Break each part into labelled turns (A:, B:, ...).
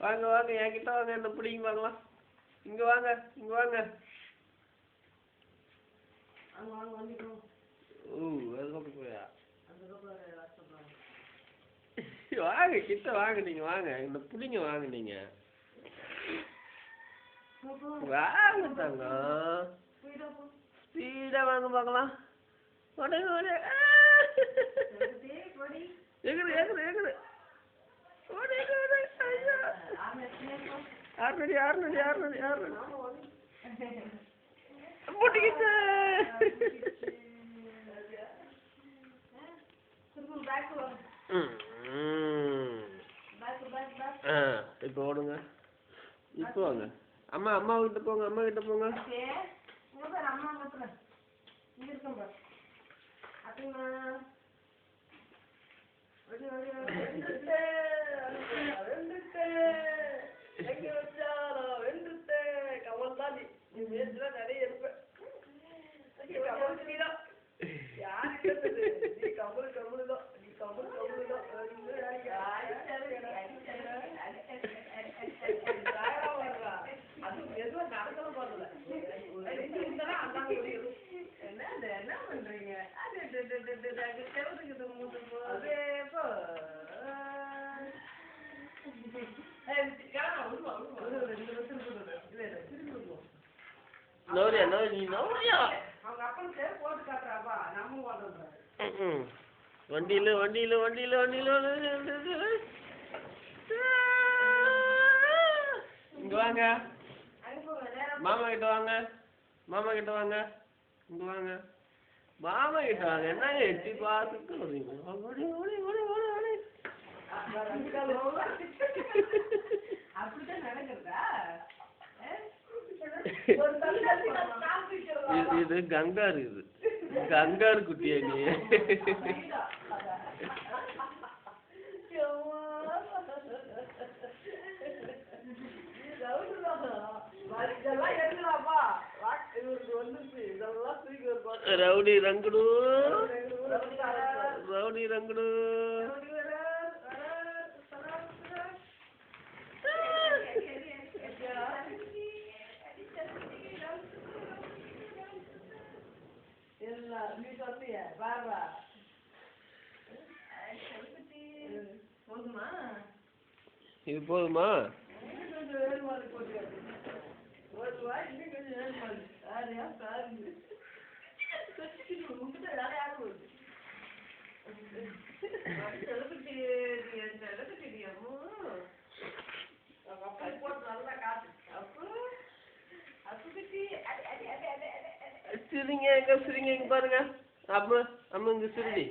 A: வாங்க வாங்க என்கிட்ட வாங்க, என்ன பிடிங்க பார்க்கலாம். இங்க வாங்க இங்க வாங்க. அதுக்கப்புறம் போயா வாங்க கிட்ட வாங்க, நீங்க வாங்க இந்த பிடிங்க வாங்க, நீங்க வாங்க தாங்க ஸ்பீடா வாங்க பார்க்கலாம். எகுது எகுது எகுது ஆறுநடி ஆறுநடி ஆறுநடி ஆறுநடி முட்டிக்கிச்சு. இப்போ ஓடுங்க, இப்போ வாங்க. அம்மா அம்மா கிட்ட போங்க, அம்மா கிட்ட போங்க. நோரியா நோரி நோரியா வண்டியில வண்டியில வண்டியில வண்டியில இங்க வாங்க, மாமா கிட்ட வாங்க, மாமா கிட்ட வாங்க, இங்க வாங்க, மாமா கிட்ட வாங்க. என்னங்க எட்டி பார்த்துட்டு வரீங்க? ஓடி ஓடி ஓடி ஓடி ஓடி. இது கங்காரு, இது கங்காரு குட்டியா நீ? Rowdy Rangudu rowdy Rangudu. இது போதுமா? சிரிங்க எங்க சிரிங்க, இங்க பாருங்க. அம்மா அம்மா இங்க சிரிடி.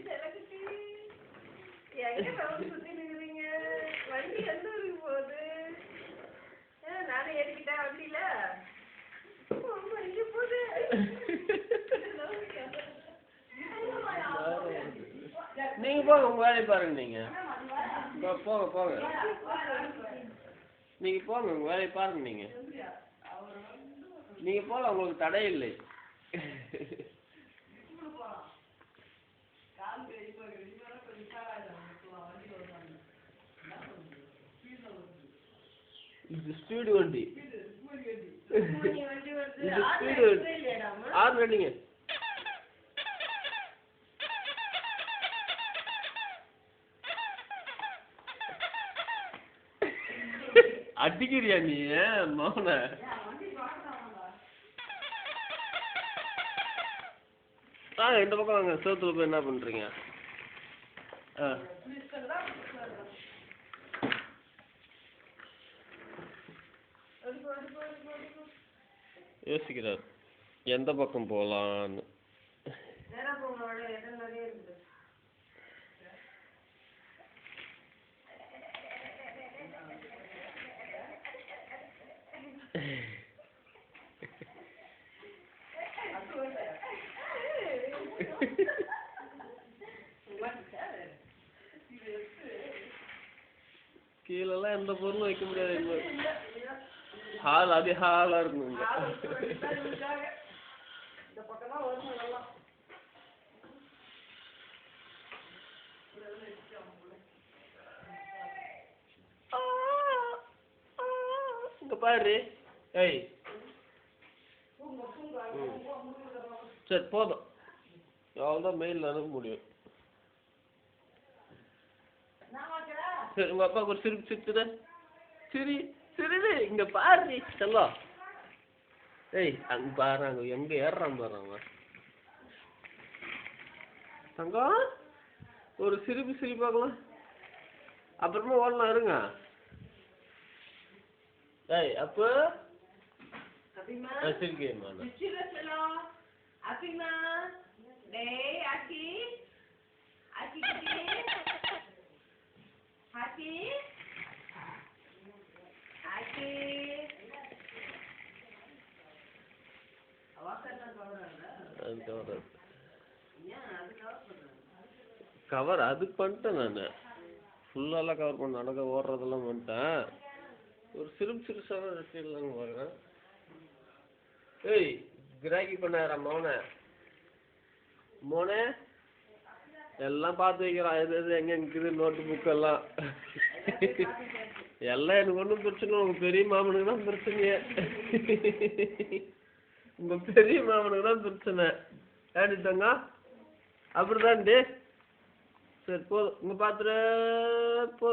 A: நீங்க போங்க, உங்க வேலையை பாருங்க. நீங்க போங்க போங்க, நீங்க போங்க உங்க வேலையை பாருங்க. நீங்க போல, உங்களுக்கு தடை இல்லை. இது ஸ்பீடு வண்டி, இது ஸ்பீடு வண்டி. ஆறு வண்டிங்க. அடிக்கிறியா நீ மௌன? இந்த பக்கம் வாங்க. சோத்துல போய் என்ன பண்றீங்க? யோசிக்கிறார் எந்த பக்கம் போலான்னு. கீழெல்லாம் எந்த பொருளும் வைக்க முடியாது. ஹால் அது ஹாலாக இருக்குங்க. இங்கே பாரு. ஏய் சரி போதும், அவ்வளோதான் மெயிலில் அனுப்ப முடியும். சரி உங்கள் அப்பாவுக்கு ஒரு சிரிப்பு சிரிச்சுது. சிரிது இங்கே பாரு செல்லம். ஏய் அங்கே பாரு, அங்கே எங்கே ஏறுறான் பாரு அவன். தங்கம் ஒரு சிரிப்பு பார்க்கலாம், அப்புறமா ஓடலாம் இருங்க. ஏய் அப்போ சிரிக்கேம்மா.
B: Aking na, day, Aki, Aki, Aki, Aki. Awakan na cover.
A: Cover அது பண்ணிட்டேன் நான், ஃபுல்லாலாம் கவர் பண்ண நடக்க ஓடுறதெல்லாம் பண்ணிட்டேன். ஒரு சிறுசாக வச்சுக்கலாங்க பாருங்க. ஏய் கிராக்கி பண்ணாரா மோனே எல்லாம் பார்த்து வைக்கிறான். எது எங்கே இருக்குது நோட்டு புக்கெல்லாம் எல்லாம் எனக்கு ஒன்றும் பிரச்சனை, உங்கள் பெரிய மாமனுக்கு தான் பிரச்சனையே. உங்கள் பெரிய மாமனுக்கு தான் பிரச்சனை ஏடித்தாங்க. அப்படிதான்டி. சரி போதும், உங்கள் பார்த்துட்டு போ.